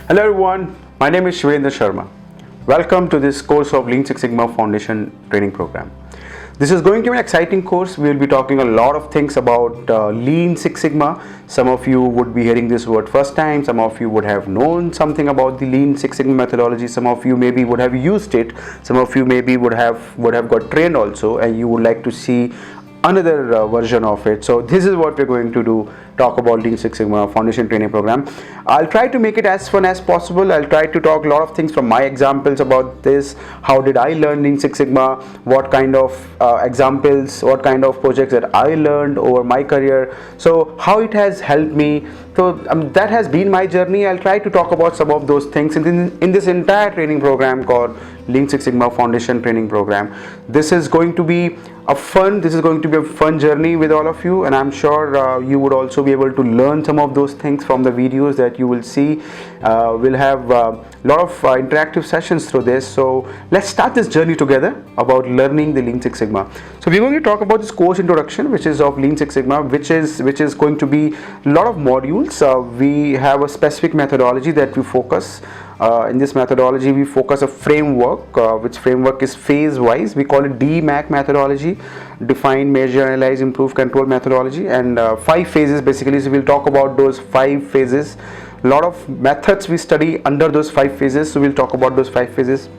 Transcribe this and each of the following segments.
Hello everyone, my name is Shivendra Sharma. Welcome to this course of Lean Six Sigma Foundation training program. This is going to be an exciting course. We will be talking a lot of things about Lean Six Sigma. Some of you would be hearing this word first time. Some of you would have known something about the Lean Six Sigma methodology. Some of you maybe would have used it. Some of you maybe would have got trained also, and you would like to see another version of it. So this is what we're going to do, talk about Lean Six Sigma Foundation training program. I'll try to make it as fun as possible. I'll try to talk a lot of things from my examples about this. How did I learn Lean Six Sigma? What kind of examples, what kind of projects that I learned over my career. So how it has helped me. So that has been my journey. I'll try to talk about some of those things in this entire training program called Lean Six Sigma Foundation training program. This is going to be a fun journey with all of you, and I'm sure you would also be able to learn some of those things from the videos that you will see. We'll have a lot of interactive sessions through this. So let's start this journey together about learning the Lean Six Sigma. So we're going to talk about this course introduction, which is of Lean Six Sigma, which is going to be a lot of modules. We have a specific methodology that we focus. In this methodology, we focus a framework, which framework is phase wise. We call it DMAC methodology: define, measure, analyze, improve, control methodology, and 5 phases basically. So we'll talk about those 5 phases. A lot of methods we study under those 5 phases, so we'll talk about those 5 phases.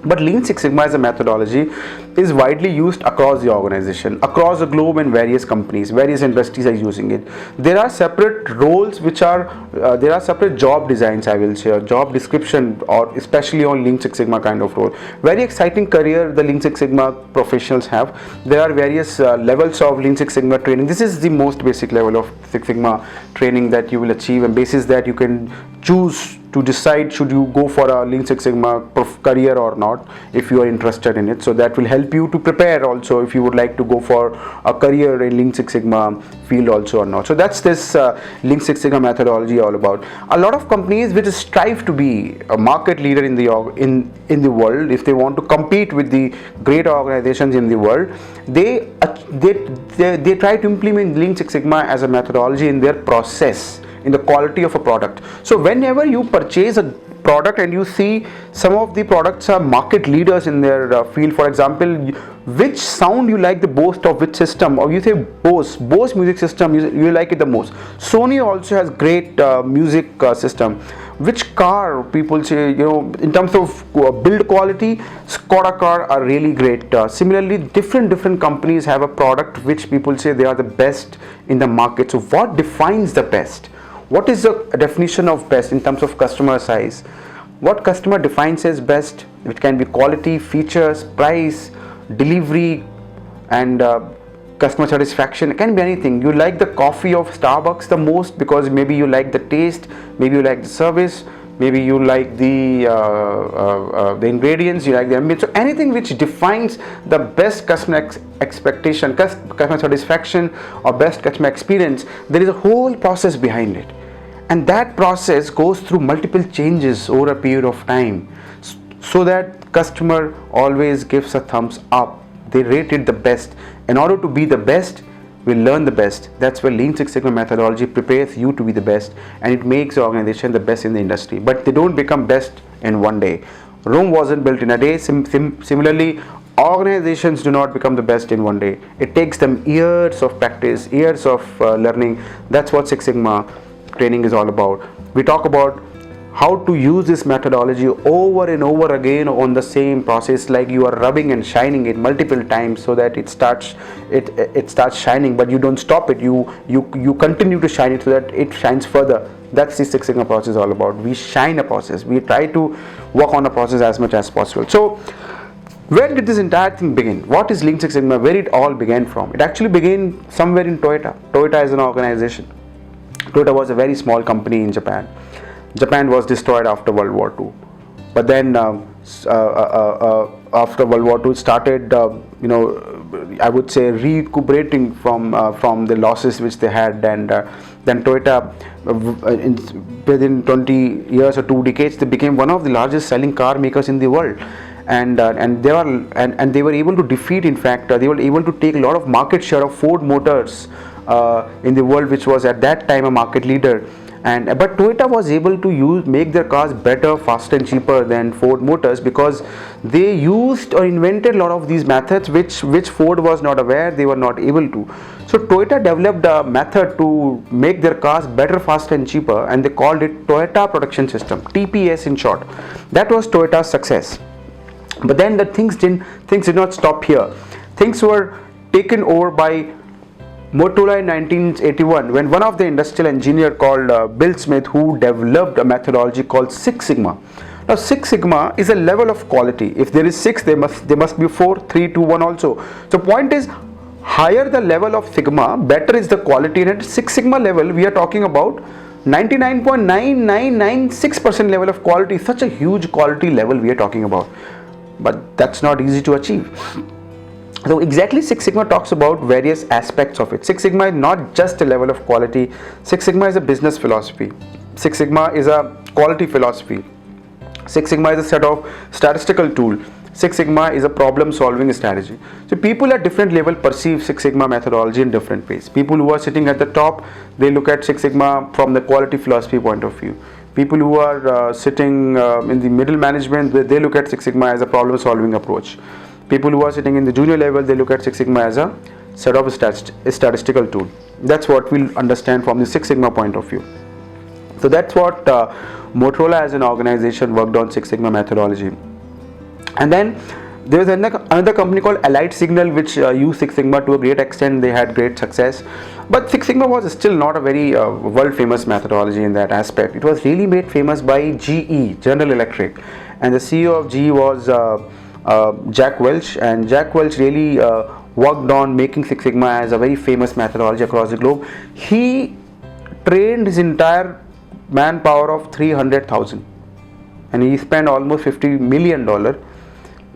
But Lean Six Sigma as a methodology is widely used across the organization, across the globe, and various companies, various industries are using it. There are separate roles there are separate job designs, I will say, job description, or especially on Lean Six Sigma kind of role. Very exciting career the Lean Six Sigma professionals have. There are various levels of Lean Six Sigma training. This is the most basic level of Six Sigma training that you will achieve, and basis that you can choose to decide should you go for a Lean Six Sigma career or not, if you are interested in it. So that will help you to prepare also if you would like to go for a career in Lean Six Sigma field also or not. So that's this Lean Six Sigma methodology all about. A lot of companies which strive to be a market leader in the world, if they want to compete with the great organizations in the world, they try to implement Lean Six Sigma as a methodology in their process, in the quality of a product. So whenever you purchase a product and you see some of the products are market leaders in their field, for example, which sound you like the most of which system, or you say Bose music system, you like it the most. Sony also has great music system. Which car people say, in terms of build quality, Skoda car are really great. Similarly, different companies have a product which people say they are the best in the market. So what defines the best? What is the definition of best in terms of customer size? What customer defines as best? It can be quality, features, price, delivery, and customer satisfaction. It can be anything. You like the coffee of Starbucks the most because maybe you like the taste, maybe you like the service, maybe you like the ingredients, you like the ambience. So anything which defines the best customer expectation, customer satisfaction, or best customer experience, there is a whole process behind it, and that process goes through multiple changes over a period of time, so that customer always gives a thumbs up. They rate it the best. In order to be the best, we learn the best. That's where Lean Six Sigma methodology prepares you to be the best, and it makes the organization the best in the industry. But they don't become best in one day. Rome wasn't built in a day. Similarly, organizations do not become the best in one day. It takes them years of practice, years of learning. That's what Six Sigma training is all about. We talk about how to use this methodology over and over again on the same process, like you are rubbing and shining it multiple times so that it starts shining, but you don't stop it. You continue to shine it so that it shines further. That's the Six Sigma process all about. We shine a process. We try to work on a process as much as possible. So where did this entire thing begin? What is Lean Six Sigma? Where it all began from? It actually began somewhere in Toyota. Toyota is an organization. Toyota was a very small company in Japan. Japan was destroyed after World War II, but then after World War II started, I would say recuperating from the losses which they had, and then Toyota, within 20 years or 2 decades, they became one of the largest selling car makers in the world. And they were able to defeat, in fact, they were able to take a lot of market share of Ford Motors in the world, which was at that time a market leader. And but Toyota was able to make their cars better, faster and cheaper than Ford Motors, because they used or invented a lot of these methods which Ford was not aware, they were not able to. So Toyota developed a method to make their cars better, faster and cheaper, and they called it Toyota Production System, TPS in short. That was Toyota's success. But then things did not stop here. Things were taken over by Motorola in 1981, when one of the industrial engineer called Bill Smith, who developed a methodology called Six Sigma. Now Six Sigma is a level of quality. If there is 6, there must be 4, 3, 2, 1 also. So point is, higher the level of Sigma, better is the quality. And at Six Sigma level, we are talking about 99.9996% level of quality. Such a huge quality level we are talking about. But that's not easy to achieve. So exactly, Six Sigma talks about various aspects of it. Six Sigma is not just a level of quality. Six Sigma is a business philosophy. Six Sigma is a quality philosophy. Six Sigma is a set of statistical tool. Six Sigma is a problem solving strategy. So people at different level perceive Six Sigma methodology in different ways. People who are sitting at the top, they look at Six Sigma from the quality philosophy point of view. People who are sitting in the middle management, they look at Six Sigma as a problem solving approach. People who are sitting in the junior level, they look at Six Sigma as a set of a statistical tool. That's what we'll understand from the Six Sigma point of view. So that's what Motorola as an organization worked on Six Sigma methodology. And then there was another company called Allied Signal, which used Six Sigma to a great extent. They had great success. But Six Sigma was still not a very world famous methodology in that aspect. It was really made famous by GE, General Electric. And the CEO of GE was Jack Welch, and Jack Welch really worked on making Six Sigma as a very famous methodology across the globe. He trained his entire manpower of 300,000, and he spent almost $50 million,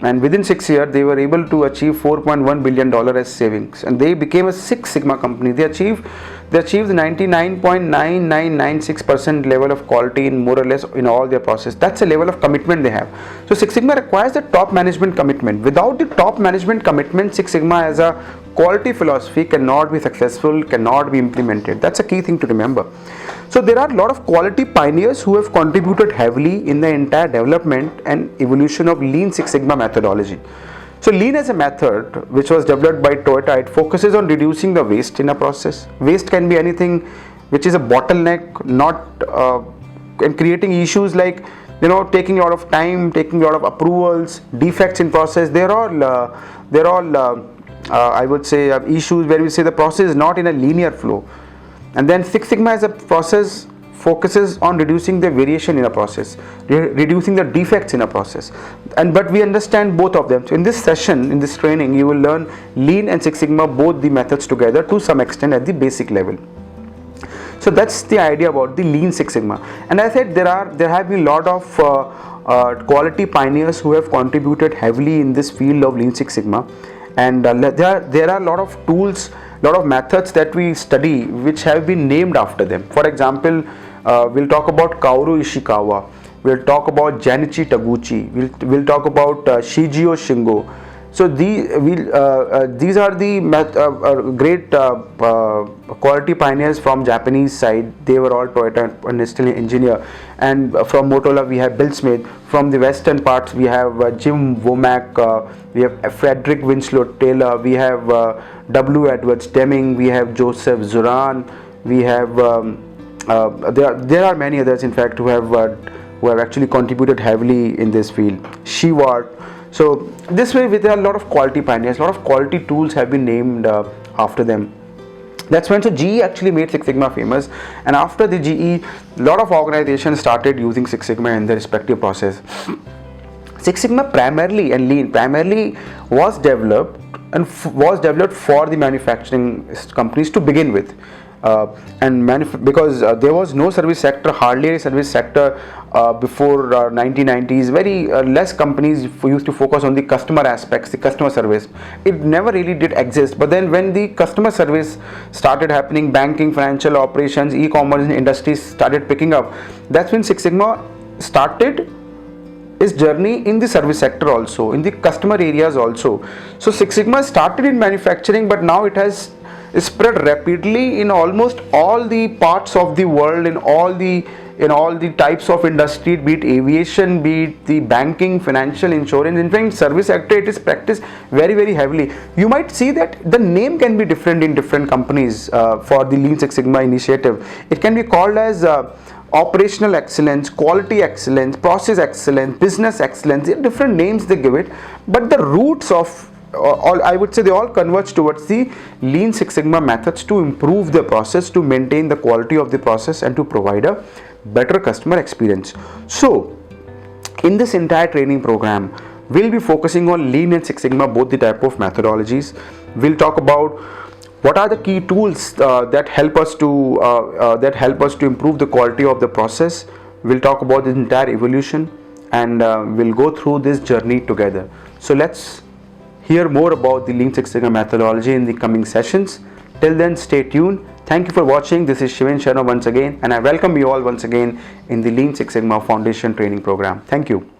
and within 6 years they were able to achieve $4.1 billion as savings, and they became a Six Sigma company. They achieved 99.9996% level of quality in more or less in all their process. That's a level of commitment they have. So Six Sigma requires the top management commitment. Without the top management commitment, Six Sigma as a quality philosophy cannot be successful, cannot be implemented. That's a key thing to remember. So there are a lot of quality pioneers who have contributed heavily in the entire development and evolution of Lean Six Sigma methodology. So Lean as a method which was developed by Toyota, it focuses on reducing the waste in a process. Waste can be anything which is a bottleneck, and creating issues like, taking a lot of time, taking a lot of approvals, defects in process. They're all I would say issues where we say the process is not in a linear flow. And then Six Sigma as a process focuses on reducing the variation in a process, reducing the defects in a process. But we understand both of them. So in this session, in this training, you will learn Lean and Six Sigma, both the methods together to some extent at the basic level. So that's the idea about the Lean Six Sigma. And I said there have been a lot of quality pioneers who have contributed heavily in this field of Lean Six Sigma. And there are a lot of tools, lot of methods that we study which have been named after them. For example, we'll talk about Kaoru Ishikawa, we'll talk about Janichi Taguchi, we'll talk about Shigeo Shingo. So these are the great quality pioneers from Japanese side. They were all Toyota industrial engineer. And from Motorola we have Bill Smith. From the western parts we have Jim Womack, we have Frederick Winslow Taylor, we have W. Edwards Deming, we have Joseph Zuran, we have there are many others in fact who have actually contributed heavily in this field. Shewart. So this way, with a lot of quality pioneers, a lot of quality tools have been named after them. That's when GE actually made Six Sigma famous, and after the GE, a lot of organizations started using Six Sigma in their respective process. Six Sigma primarily and Lean primarily was developed for the manufacturing companies to begin with. Because there was no service sector, hardly any service sector before 1990s. Very less companies used to focus on the customer aspects, the customer service. It never really did exist. But then when the customer service started happening, banking, financial operations, e-commerce industries started picking up, that's when Six Sigma started its journey in the service sector also, in the customer areas also. So Six Sigma started in manufacturing, but now it has is spread rapidly in almost all the parts of the world, in all the types of industry, be it aviation, be it the banking, financial, insurance. In fact, service sector, it is practiced very heavily. You might see that the name can be different in different companies for the Lean Six Sigma initiative. It can be called as operational excellence, quality excellence, process excellence, business excellence. Different names they give it, but the roots of all, I would say, they all converge towards the Lean Six Sigma methods to improve the process, to maintain the quality of the process, and to provide a better customer experience. So in this entire training program, we'll be focusing on Lean and Six Sigma, both the type of methodologies. We'll talk about what are the key tools that help us to improve the quality of the process. We'll talk about the entire evolution, and we'll go through this journey together. So let's hear more about the Lean Six Sigma methodology in the coming sessions. Till then, stay tuned. Thank you for watching. This is Shivendra Sharma once again, and I welcome you all once again in the Lean Six Sigma Foundation Training Program. Thank you.